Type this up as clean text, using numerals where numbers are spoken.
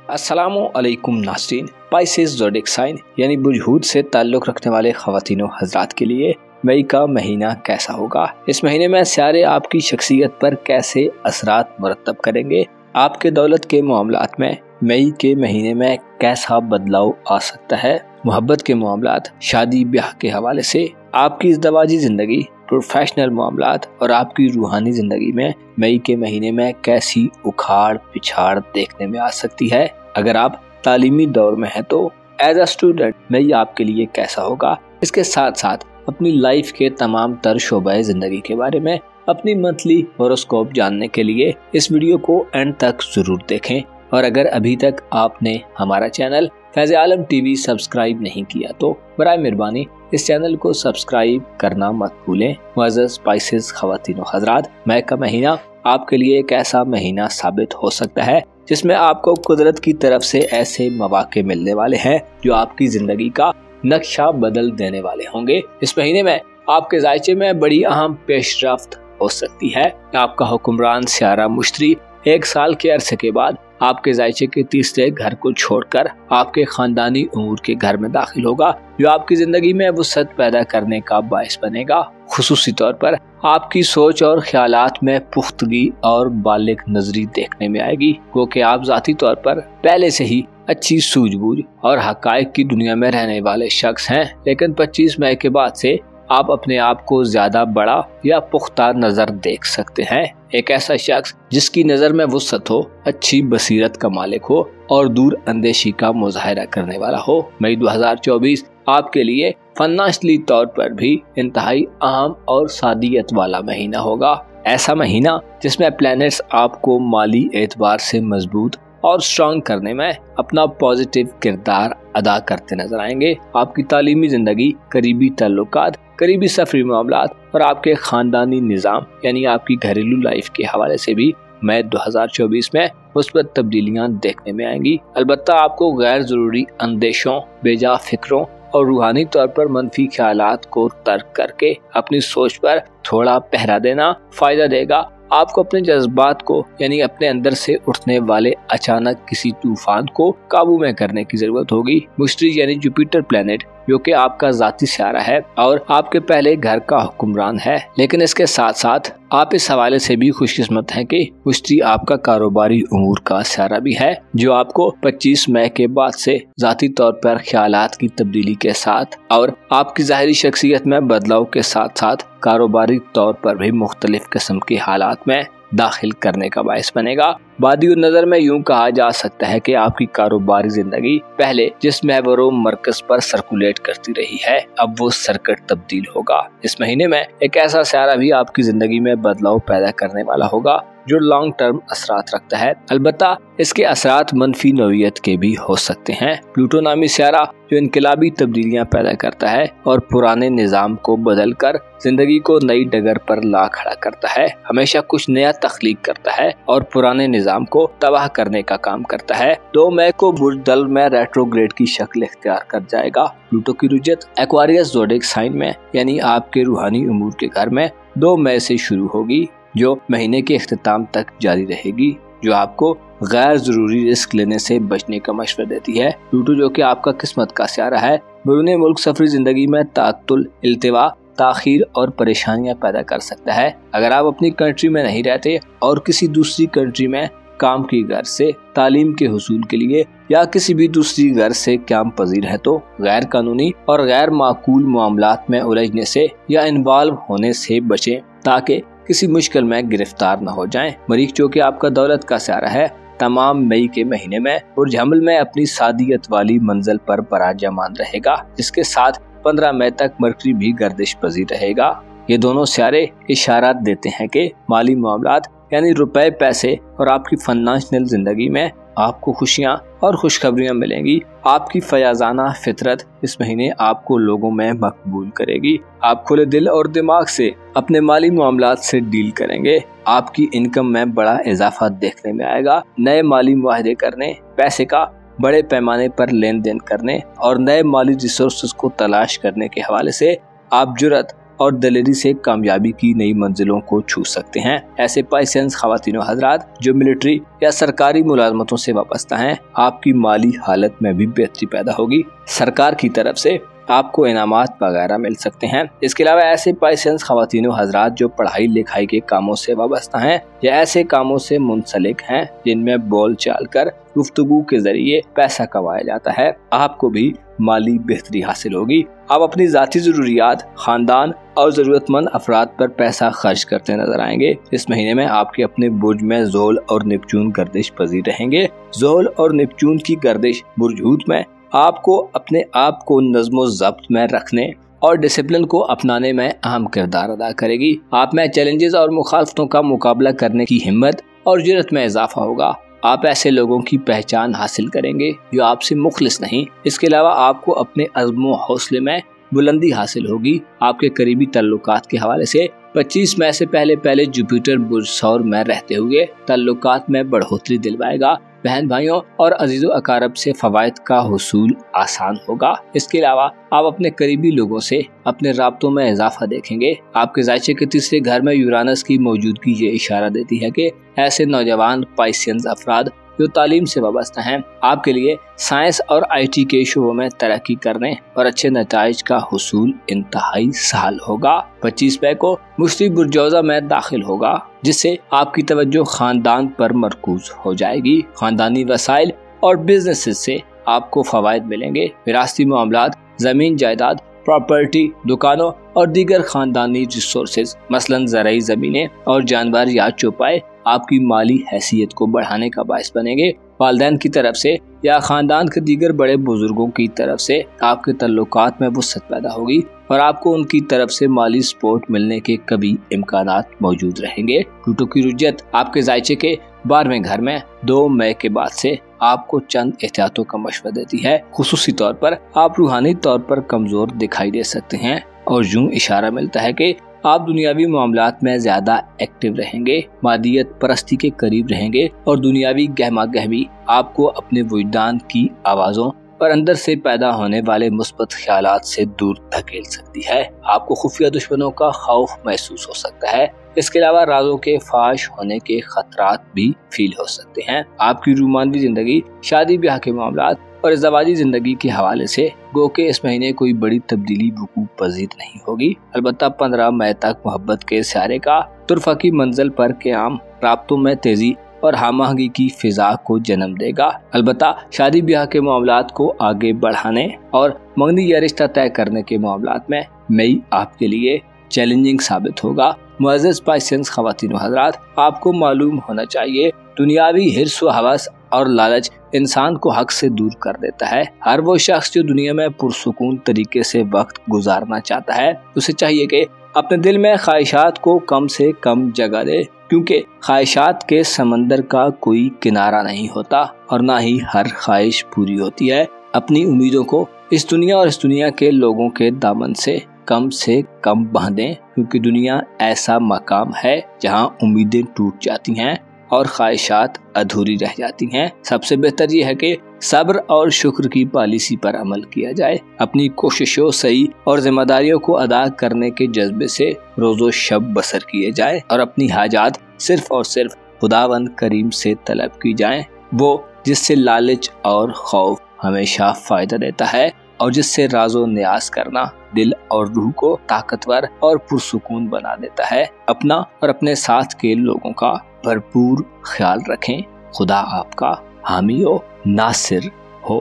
अस्सलामुअलैकुम नाज़रीन। Pisces zodiac sign यानी बुझूद से ताल्लुक़ रखने वाले ख़वातीन व हज़रात के लिए मई का महीना कैसा होगा। इस महीने में सियारे आपकी शख्सियत पर कैसे असरात मुरतब करेंगे। आपके दौलत के मामलात में मई के महीने में कैसा बदलाव आ सकता है। मोहब्बत के मामलात, शादी ब्याह के हवाले से आपकी इज़दवाजी ज़िंदगी, प्रोफेशनल मामलात और आपकी रूहानी ज़िंदगी में मई के महीने में कैसी उखाड़ पिछाड़ देखने में आ सकती है। अगर आप तालीमी दौर में हैं तो एज अ स्टूडेंट मई आपके लिए कैसा होगा। इसके साथ साथ अपनी लाइफ के तमाम तर शोबे ज़िंदगी के बारे में अपनी मंथली होरोस्कोप जानने के लिए इस वीडियो को एंड तक ज़रूर देखें। और अगर अभी तक आपने हमारा चैनल फैज़ आलम टीवी सब्सक्राइब नहीं किया तो बराए मेहरबानी इस चैनल को सब्सक्राइब करना मत भूलें। मुअज़्ज़ज़ पाइसेस ख़वातीन व हज़रात, मई का महीना आपके लिए एक ऐसा महीना साबित हो सकता है जिसमें आपको कुदरत की तरफ से ऐसे मौक़े मिलने वाले हैं जो आपकी ज़िंदगी का नक्शा बदल देने वाले होंगे। इस महीने में आपके ज़ायचे में बड़ी अहम पेशरफ्त हो सकती है। आपका हुक्मरान सियारा मुश्तरी एक साल के अरसे के बाद आपके ज़ायचे के तीसरे घर को छोड़कर आपके खानदानी उमूर के घर में दाखिल होगा, जो आपकी ज़िंदगी में वुसअत पैदा करने का बाइस बनेगा। खुसूसी तौर पर आपकी सोच और ख्यालात में पुख्तगी और बालिग नजरी देखने में आएगी, क्योंकि आप ज़ाती तौर पर पहले से ही अच्छी सूझबूझ और हक़ाइक़ की दुनिया में रहने वाले शख्स हैं। लेकिन 25 मई के बाद से आप अपने आप को ज्यादा बड़ा या पुख्ता नजर देख सकते हैं। एक ऐसा शख्स जिसकी नजर में वुसअत हो, अच्छी बसीरत का मालिक हो और दूर अंदेशी का मुजाहिरा करने वाला हो। मई 2024 आपके लिए फाइनेंशियली तौर पर भी इंतहाई अहम और सादियत वाला महीना होगा। ऐसा महीना जिसमें प्लैनेट्स आपको माली एतबार से मजबूत और स्ट्रॉन्ग करने में अपना पॉजिटिव किरदार अदा करते नजर आएंगे। आपकी तालीमी जिंदगी, करीबी ताल्लुकात, करीबी सफरी मामलात और आपके खानदानी निज़ाम यानी आपकी घरेलू लाइफ के हवाले से भी मई 2024 में मुस्बत तब्दीलियां देखने में आएंगी। अलबत्ता आपको गैर जरूरी अंदेशों, बेजा फिक्रों और रूहानी तौर पर मनफी ख्यालात को तर्क करके अपनी सोच पर थोड़ा पहरा देना फायदा देगा। आपको अपने जज्बात को यानी अपने अंदर से उठने वाले अचानक किसी तूफान को काबू में करने की जरूरत होगी। मुश्तरी यानी जुपिटर प्लैनेट, जो कि आपका जाती सियारा है और आपके पहले घर का हुक्मरान है, लेकिन इसके साथ साथ आप इस हवाले से भी खुशकिस्मत हैं कि मुश्तरी आपका कारोबारी उमूर का सियारा भी है, जो आपको 25 मई के बाद से जाती तौर पर ख्यालात की तब्दीली के साथ और आपकी ज़ाहिरी शख्सियत में बदलाव के साथ साथ कारोबारी तौर पर भी मुख्तलिफ किस्म के हालात में दाखिल करने का बायस बनेगा। बादी नजर में यूं कहा जा सकता है कि आपकी कारोबारी जिंदगी पहले जिस महवरो मरकज पर सर्कुलेट करती रही है, अब वो सर्किट तब्दील होगा। इस महीने में एक ऐसा सियारा भी आपकी जिंदगी में बदलाव पैदा करने वाला होगा जो लॉन्ग टर्म असरात रखता है। अलबत्ता इसके असरात मनफी नौइयत के भी हो सकते हैं। प्लूटो नामी सियारा जो इनकलाबी तब्दीलियां पैदा करता है और पुराने निज़ाम को बदल कर जिंदगी को नई डगर पर ला खड़ा करता है, हमेशा कुछ नया तख्लीक करता है और पुराने निज़ाम को तबाह करने का काम करता है। 2 मई को बुर्ज दल में रेट्रोग्रेड की शक्ल इख्तियार कर जाएगा। प्लूटो की रुजत एक्वारियस ज़ोडिएक साइन में यानी आपके रूहानी उमूर के घर में 2 मई से शुरू होगी, जो महीने के इख्तिताम तक जारी रहेगी, जो आपको गैर जरूरी रिस्क लेने से बचने का मशवरा देती है। प्लूटो जो कि आपका किस्मत का सियारा है, बैरून मुल्क सफरी जिंदगी में तातुल, इल्तिवा, ताखीर और परेशानियां पैदा कर सकता है। अगर आप अपनी कंट्री में नहीं रहते और किसी दूसरी कंट्री में काम की गर्ज से तालीम के हुसूल के लिए या किसी भी दूसरी गर्ज से क्याम पजीर है तो गैर कानूनी और गैर माकूल मामलात में उलझने से या इन्वॉल्व होने से बचें ताकि किसी मुश्किल में गिरफ्तार न हो जाएं। मरीख जो कि आपका दौलत का सियारा है, तमाम मई के महीने में बुर्ज हमल में अपनी सादियत वाली मंजिल पर बराजमान रहेगा, जिसके साथ 15 मई तक मरकरी भी गर्दिश पजीर रहेगा। ये दोनों सियारे इशारात देते हैं कि माली मामलात यानी रुपए पैसे और आपकी फाइनेंशियल जिंदगी में आपको खुशियां और खुशखबरियां मिलेंगी। आपकी फयाजाना फितरत इस महीने आपको लोगों में मकबूल करेगी। आप खुले दिल और दिमाग से अपने माली मामलात से डील करेंगे। आपकी इनकम में बड़ा इजाफा देखने में आएगा। नए माली मुआहदे करने, पैसे का बड़े पैमाने पर लेन देन करने और नए माली रिसोर्सेज को तलाश करने के हवाले से आप जुर्रत और दिलेरी से कामयाबी की नई मंजिलों को छू सकते हैं। ऐसे पाइसेंस ख्वातीनो हजरात जो मिलिट्री या सरकारी मुलाजमतों से वाबस्ता हैं, आपकी माली हालत में भी बेहतरी पैदा होगी। सरकार की तरफ से आपको इनामात वगैरह मिल सकते हैं। इसके अलावा ऐसे पाइसेंस ख्वातीनो हजरात जो पढ़ाई लिखाई के कामों से वाबस्ता हैं या ऐसे कामों से मुंसलिक हैं जिनमें बोल चाल कर गुफ्तगू के जरिए पैसा कमाया जाता है, आपको भी माली बेहतरी हासिल होगी। आप अपनी जाती जरूरियात, खानदान और जरूरतमंद अफराद पर पैसा खर्च करते नजर आएंगे। इस महीने में आपके अपने बुर्ज में ज़ोल और नेपच्यून गर्दिश पजीर रहेंगे। ज़ोल और नेपच्यून की गर्दिश बुर्ज हूत में आपको अपने आप को नज़्म ज़ब्त में रखने और डिसिप्लिन को अपनाने में अहम किरदार अदा करेगी। आप में चैलेंजेस और मुखालफतों का मुकाबला करने की हिम्मत और जुर्रत में इजाफा होगा। आप ऐसे लोगों की पहचान हासिल करेंगे जो आपसे मुखलिस नहीं। इसके अलावा आपको अपने अज़्म व हौसले में बुलंदी हासिल होगी। आपके करीबी तल्लुकात के हवाले से 25 मई से पहले जुपिटर बुर्ज सौर में रहते हुए तल्लुकात में बढ़ोतरी दिलवाएगा। बहन भाइयों और अजीजों अकारब से फवायद का हुसूल आसान होगा। इसके अलावा आप अपने करीबी लोगों से अपने राब्तों में इजाफा देखेंगे। आपके जायचे के तीसरे घर में यूरानस की मौजूदगी ये इशारा देती है कि ऐसे नौजवान पाइसेंस अफराद जो तालीम से वाबस्ता हैं, आपके लिए साइंस और IT के शोबों में तरक्की करने और अच्छे नताइज का हुसूल इंतहाई सहल होगा। 25 मई को मुश्तरी बुर्जौजा में दाखिल होगा, जिससे आपकी तवज्जो खानदान पर मरकूज हो जाएगी। खानदानी वसाइल और बिजनेस से आपको फवायद मिलेंगे। विरासती मामलात, जमीन जायदाद, प्रॉपर्टी, दुकानों और दीगर खानदानी रिसोर्सेज मसलन ज़राई ज़मीनें और जानवर या चौपाए आपकी माली हैसियत को बढ़ाने का बायस बनेंगे। वालिदैन की तरफ से या खानदान के दीगर बड़े बुजुर्गों की तरफ से आपके तल्लुकात में वुसअत पैदा होगी और आपको उनकी तरफ से माली सपोर्ट मिलने के कभी इम्कानात मौजूद रहेंगे। प्लूटो की रुजत आपके जायचे के 12वें घर में 2 मई के बाद से आपको चंद एहतियातों का मशवरा देती है। खुसूसी तौर पर आप रूहानी तौर पर कमजोर दिखाई दे सकते हैं और यूं इशारा मिलता है कि आप दुनियावी मामलात में ज्यादा एक्टिव रहेंगे, मादियत परस्ती के करीब रहेंगे और दुनियावी गहमा गहमी आपको अपने वजदान की आवाजों और अंदर से पैदा होने वाले मुस्बत ख्यालात से दूर धकेल सकती है। आपको खुफिया दुश्मनों का खौफ महसूस हो सकता है। इसके अलावा राजों के फाश होने के खतरात भी फील हो सकते हैं। आपकी रूमानवी जिंदगी, शादी ब्याह के मामलात और इज़्ज़वाजी जिंदगी के हवाले से गो के इस महीने कोई बड़ी तब्दीली वकूअ पजीर नहीं होगी। अलबत्ता 15 मई तक मोहब्बत के सारे का तुरफा की मंजिल पर क़याम राब्तों में तेजी और हमआहंगी की फिजा को जन्म देगा। अलबत्ता शादी ब्याह के मामलात को आगे बढ़ाने और मंगनी या रिश्ता तय करने के मामलात में मई आपके लिए चैलेंजिंग साबित होगा। मुअज़्ज़ज़ पाइसेंस ख़वातीन व हज़रात, आपको मालूम होना चाहिए दुनियावी हिर्स व हवस और लालच इंसान को हक से दूर कर देता है। हर वो शख्स जो दुनिया में पुरसुकून तरीके से वक्त गुजारना चाहता है, उसे चाहिए कि अपने दिल में ख्वाहिशात को कम से कम जगह दे, क्योंकि ख्वाहिशात के समंदर का कोई किनारा नहीं होता और ना ही हर ख्वाहिश पूरी होती है। अपनी उम्मीदों को इस दुनिया और इस दुनिया के लोगों के दामन से कम बांधें, क्योंकि दुनिया ऐसा मकाम है जहां उम्मीदें टूट जाती हैं और ख्वाहिशात अधूरी रह जाती हैं। सबसे बेहतर यह है कि सब्र और शुक्र की पॉलिसी पर अमल किया जाए। अपनी कोशिशों, सही और जिम्मेदारियों को अदा करने के जज्बे से रोजो शब बसर किए जाए और अपनी हाजात सिर्फ और सिर्फ खुदावंद करीम से तलब की जाएं, वो जिससे लालच और खौफ हमेशा फायदा देता है और जिससे राजो न्यास करना दिल और रूह को ताकतवर और पुरसुकून बना देता है। अपना और अपने साथ के लोगों का भरपूर ख्याल रखें। खुदा आपका हामी हो, नासिर हो।